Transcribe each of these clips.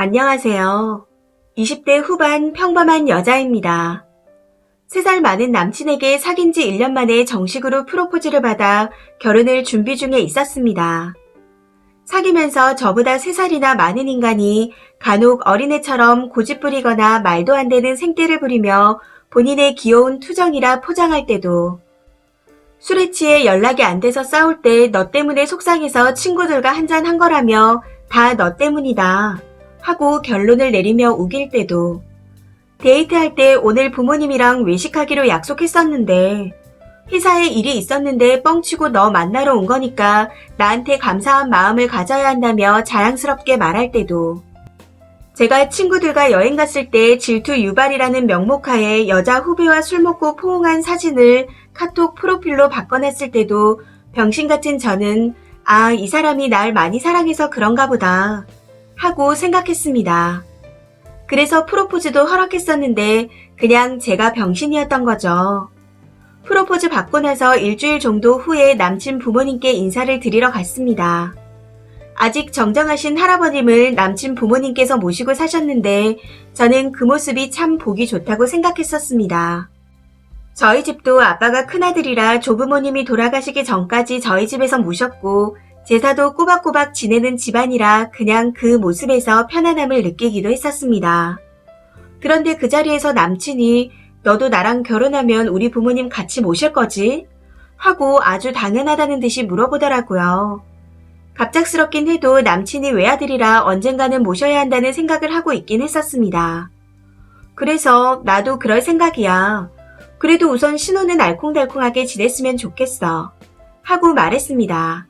안녕하세요. 20대 후반 평범한 여자입니다. 3살 많은 남친에게 사귄 지 1년 만에 정식으로 프로포즈를 받아 결혼을 준비 중에 있었습니다. 사귀면서 저보다 3살이나 많은 인간이 간혹 어린애처럼 고집부리거나 말도 안 되는 생떼를 부리며 본인의 귀여운 투정이라 포장할 때도, 술에 취해 연락이 안 돼서 싸울 때 너 때문에 속상해서 친구들과 한잔한 거라며 다 너 때문이다 하고 결론을 내리며 우길 때도, 데이트할 때 오늘 부모님이랑 외식하기로 약속했었는데 회사에 일이 있었는데 뻥치고 너 만나러 온 거니까 나한테 감사한 마음을 가져야 한다며 자랑스럽게 말할 때도, 제가 친구들과 여행 갔을 때 질투 유발이라는 명목하에 여자 후배와 술 먹고 포옹한 사진을 카톡 프로필로 바꿔놨을 때도 병신 같은 저는 이 사람이 날 많이 사랑해서 그런가 보다 하고 생각했습니다. 그래서 프로포즈도 허락했었는데 그냥 제가 병신이었던 거죠. 프로포즈 받고 나서 일주일 정도 후에 남친 부모님께 인사를 드리러 갔습니다. 아직 정정하신 할아버님을 남친 부모님께서 모시고 사셨는데 저는 그 모습이 참 보기 좋다고 생각했었습니다. 저희 집도 아빠가 큰아들이라 조부모님이 돌아가시기 전까지 저희 집에서 모셨고 제사도 꼬박꼬박 지내는 집안이라 그냥 그 모습에서 편안함을 느끼기도 했었습니다. 그런데 그 자리에서 남친이 너도 나랑 결혼하면 우리 부모님 같이 모실 거지? 하고 아주 당연하다는 듯이 물어보더라고요. 갑작스럽긴 해도 남친이 외아들이라 언젠가는 모셔야 한다는 생각을 하고 있긴 했었습니다. 그래서 나도 그럴 생각이야. 그래도 우선 신혼은 알콩달콩하게 지냈으면 좋겠어 하고 말했습니다.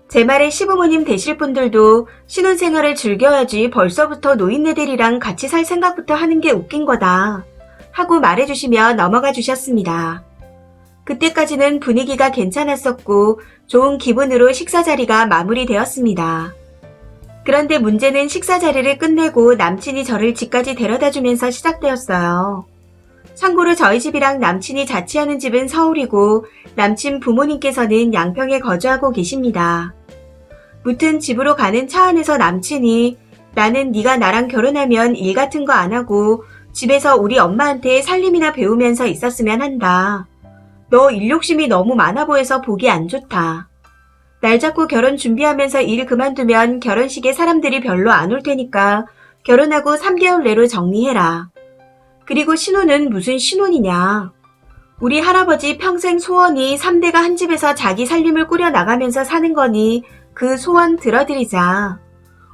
제 말에 시부모님 되실 분들도 신혼생활을 즐겨야지 벌써부터 노인네들이랑 같이 살 생각부터 하는 게 웃긴 거다 하고 말해주시며 넘어가 주셨습니다. 그때까지는 분위기가 괜찮았었고 좋은 기분으로 식사 자리가 마무리되었습니다. 그런데 문제는 식사 자리를 끝내고 남친이 저를 집까지 데려다 주면서 시작되었어요. 참고로 저희 집이랑 남친이 자취하는 집은 서울이고 남친 부모님께서는 양평에 거주하고 계십니다. 무튼 집으로 가는 차 안에서 남친이 나는 네가 나랑 결혼하면 일 같은 거 안 하고 집에서 우리 엄마한테 살림이나 배우면서 있었으면 한다. 너 일 욕심이 너무 많아 보여서 보기 안 좋다. 날 잡고 결혼 준비하면서 일 그만두면 결혼식에 사람들이 별로 안 올 테니까 결혼하고 3개월 내로 정리해라. 그리고 신혼은 무슨 신혼이냐. 우리 할아버지 평생 소원이 3대가 한 집에서 자기 살림을 꾸려나가면서 사는 거니 그 소원 들어드리자.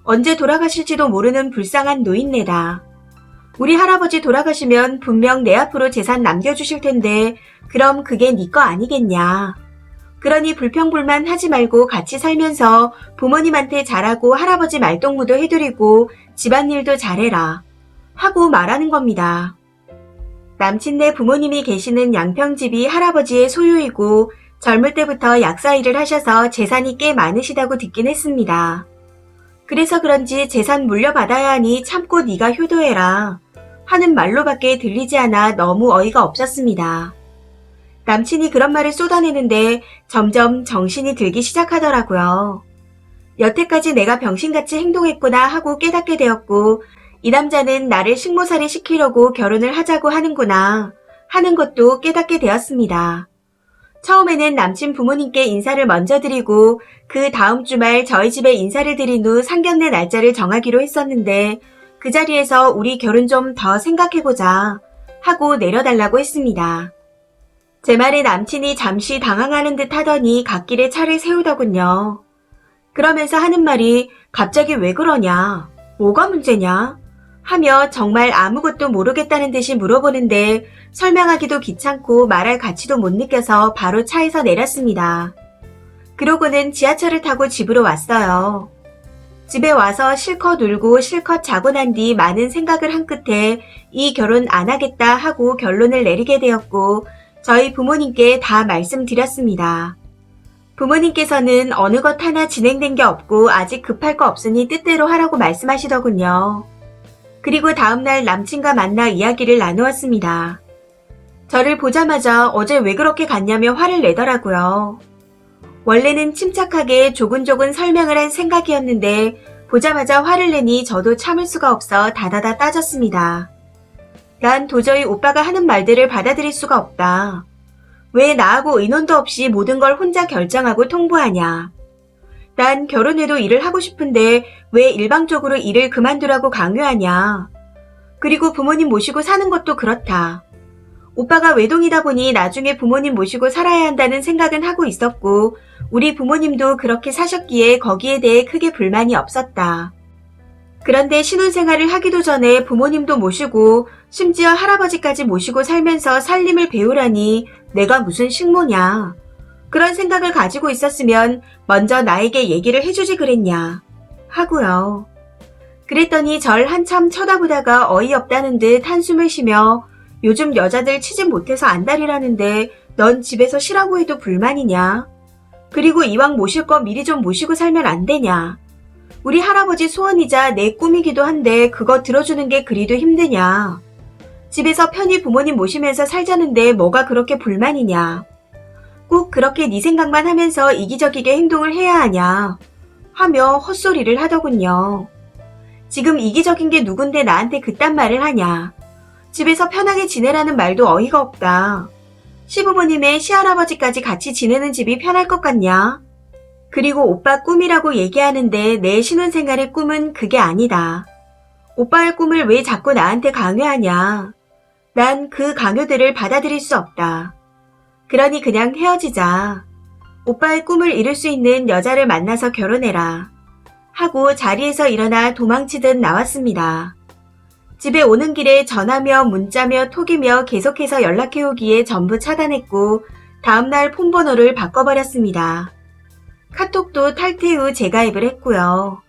언제 돌아가실지도 모르는 불쌍한 노인네다. 우리 할아버지 돌아가시면 분명 내 앞으로 재산 남겨주실 텐데 그럼 그게 네 거 아니겠냐. 그러니 불평불만 하지 말고 같이 살면서 부모님한테 잘하고 할아버지 말동무도 해드리고 집안일도 잘해라 하고 말하는 겁니다. 남친네 부모님이 계시는 양평집이 할아버지의 소유이고 젊을 때부터 약사 일을 하셔서 재산이 꽤 많으시다고 듣긴 했습니다. 그래서 그런지 재산 물려받아야 하니 참고 네가 효도해라 하는 말로밖에 들리지 않아 너무 어이가 없었습니다. 남친이 그런 말을 쏟아내는데 점점 정신이 들기 시작하더라고요. 여태까지 내가 병신같이 행동했구나 하고 깨닫게 되었고 이 남자는 나를 식모살이 시키려고 결혼을 하자고 하는구나 하는 것도 깨닫게 되었습니다. 처음에는 남친 부모님께 인사를 먼저 드리고 그 다음 주말 저희 집에 인사를 드린 후 상견례 날짜를 정하기로 했었는데 그 자리에서 우리 결혼 좀 더 생각해보자 하고 내려달라고 했습니다. 제 말에 남친이 잠시 당황하는 듯 하더니 갓길에 차를 세우더군요. 그러면서 하는 말이 갑자기 왜 그러냐? 뭐가 문제냐? 하며 정말 아무것도 모르겠다는 듯이 물어보는데 설명하기도 귀찮고 말할 가치도 못 느껴서 바로 차에서 내렸습니다. 그러고는 지하철을 타고 집으로 왔어요. 집에 와서 실컷 울고 실컷 자고 난 뒤 많은 생각을 한 끝에 이 결혼 안 하겠다 하고 결론을 내리게 되었고 저희 부모님께 다 말씀드렸습니다. 부모님께서는 어느 것 하나 진행된 게 없고 아직 급할 거 없으니 뜻대로 하라고 말씀하시더군요. 그리고 다음날 남친과 만나 이야기를 나누었습니다. 저를 보자마자 어제 왜 그렇게 갔냐며 화를 내더라고요. 원래는 침착하게 조근조근 설명을 할 생각이었는데 보자마자 화를 내니 저도 참을 수가 없어 다다다 따졌습니다. 난 도저히 오빠가 하는 말들을 받아들일 수가 없다. 왜 나하고 의논도 없이 모든 걸 혼자 결정하고 통보하냐. 난 결혼해도 일을 하고 싶은데 왜 일방적으로 일을 그만두라고 강요하냐. 그리고 부모님 모시고 사는 것도 그렇다. 오빠가 외동이다 보니 나중에 부모님 모시고 살아야 한다는 생각은 하고 있었고 우리 부모님도 그렇게 사셨기에 거기에 대해 크게 불만이 없었다. 그런데 신혼생활을 하기도 전에 부모님도 모시고 심지어 할아버지까지 모시고 살면서 살림을 배우라니 내가 무슨 식모냐. 그런 생각을 가지고 있었으면 먼저 나에게 얘기를 해주지 그랬냐. 하고요. 그랬더니 절 한참 쳐다보다가 어이없다는 듯 한숨을 쉬며 요즘 여자들 치진 못해서 안달이라는데 넌 집에서 쉬라고 해도 불만이냐? 그리고 이왕 모실 거 미리 좀 모시고 살면 안 되냐? 우리 할아버지 소원이자 내 꿈이기도 한데 그거 들어주는 게 그리도 힘드냐? 집에서 편히 부모님 모시면서 살자는데 뭐가 그렇게 불만이냐? 꼭 그렇게 네 생각만 하면서 이기적이게 행동을 해야 하냐? 하며 헛소리를 하더군요. 지금 이기적인 게 누군데 나한테 그딴 말을 하냐? 집에서 편하게 지내라는 말도 어이가 없다. 시부모님의 시할아버지까지 같이 지내는 집이 편할 것 같냐? 그리고 오빠 꿈이라고 얘기하는데 내 신혼생활의 꿈은 그게 아니다. 오빠의 꿈을 왜 자꾸 나한테 강요하냐? 난 그 강요들을 받아들일 수 없다. 그러니 그냥 헤어지자. 오빠의 꿈을 이룰 수 있는 여자를 만나서 결혼해라. 하고 자리에서 일어나 도망치듯 나왔습니다. 집에 오는 길에 전화며 문자며 톡이며 계속해서 연락해오기에 전부 차단했고 다음날 폰번호를 바꿔버렸습니다. 카톡도 탈퇴 후 재가입을 했고요.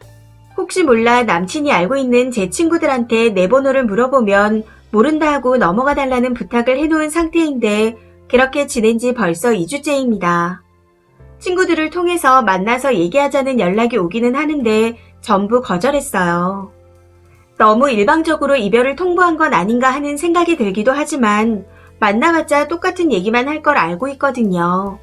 혹시 몰라 남친이 알고 있는 제 친구들한테 내 번호를 물어보면 모른다 하고 넘어가 달라는 부탁을 해놓은 상태인데 그렇게 지낸 지 벌써 2주째입니다. 친구들을 통해서 만나서 얘기하자는 연락이 오기는 하는데 전부 거절했어요. 너무 일방적으로 이별을 통보한 건 아닌가 하는 생각이 들기도 하지만 만나봤자 똑같은 얘기만 할 걸 알고 있거든요.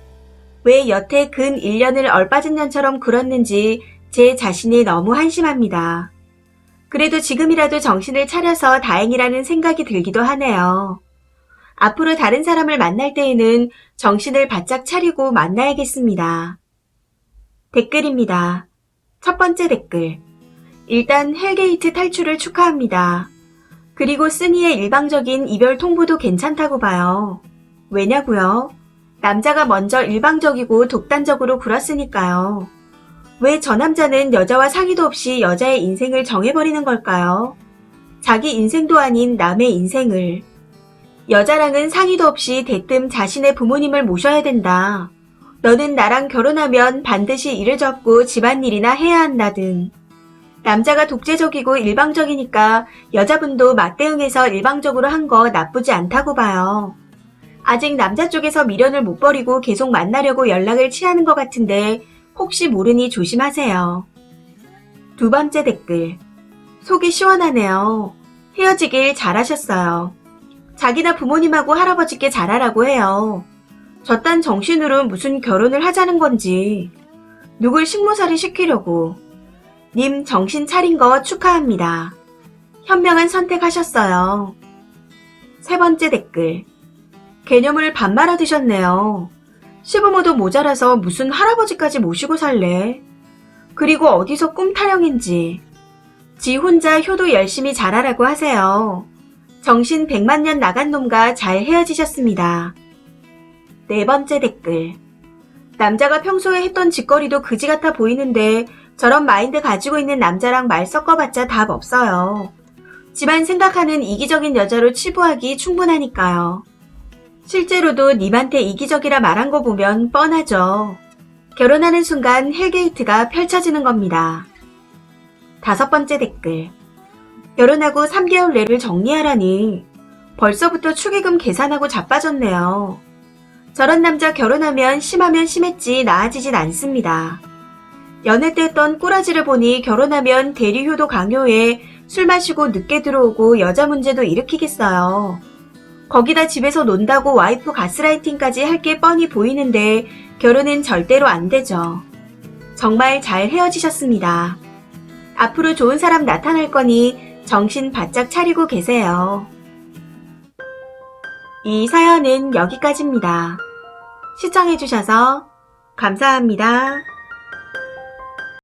왜 여태 근 1년을 얼빠진 년처럼 굴었는지 제 자신이 너무 한심합니다. 그래도 지금이라도 정신을 차려서 다행이라는 생각이 들기도 하네요. 앞으로 다른 사람을 만날 때에는 정신을 바짝 차리고 만나야겠습니다. 댓글입니다. 첫 번째 댓글. 일단 헬게이트 탈출을 축하합니다. 그리고 쓰니의 일방적인 이별 통보도 괜찮다고 봐요. 왜냐고요? 남자가 먼저 일방적이고 독단적으로 굴었으니까요. 왜 저 남자는 여자와 상의도 없이 여자의 인생을 정해버리는 걸까요? 자기 인생도 아닌 남의 인생을. 여자랑은 상의도 없이 대뜸 자신의 부모님을 모셔야 된다. 너는 나랑 결혼하면 반드시 일을 접고 집안일이나 해야 한다든. 남자가 독재적이고 일방적이니까 여자분도 맞대응해서 일방적으로 한 거 나쁘지 않다고 봐요. 아직 남자 쪽에서 미련을 못 버리고 계속 만나려고 연락을 취하는 것 같은데 혹시 모르니 조심하세요. 두 번째 댓글. 속이 시원하네요. 헤어지길 잘하셨어요. 자기나 부모님하고 할아버지께 잘하라고 해요. 저딴 정신으로 무슨 결혼을 하자는 건지. 누굴 식모살이 시키려고. 님 정신 차린 거 축하합니다. 현명한 선택하셨어요. 세 번째 댓글. 개념을 반 말아 드셨네요. 시부모도 모자라서 무슨 할아버지까지 모시고 살래. 그리고 어디서 꿈 타령인지. 지 혼자 효도 열심히 잘하라고 하세요. 정신 100만 년 나간 놈과 잘 헤어지셨습니다. 네 번째 댓글. 남자가 평소에 했던 짓거리도 그지 같아 보이는데 저런 마인드 가지고 있는 남자랑 말 섞어봤자 답 없어요. 집안 생각하는 이기적인 여자로 치부하기 충분하니까요. 실제로도 님한테 이기적이라 말한 거 보면 뻔하죠. 결혼하는 순간 헬게이트가 펼쳐지는 겁니다. 다섯 번째 댓글. 결혼하고 3개월 내를 정리하라니 벌써부터 축의금 계산하고 자빠졌네요. 저런 남자 결혼하면 심하면 심했지 나아지진 않습니다. 연애 때 했던 꾸라지를 보니 결혼하면 대리효도 강요해 술 마시고 늦게 들어오고 여자 문제도 일으키겠어요. 거기다 집에서 논다고 와이프 가스라이팅까지 할 게 뻔히 보이는데 결혼은 절대로 안 되죠. 정말 잘 헤어지셨습니다. 앞으로 좋은 사람 나타날 거니 정신 바짝 차리고 계세요. 이 사연은 여기까지입니다. 시청해주셔서 감사합니다.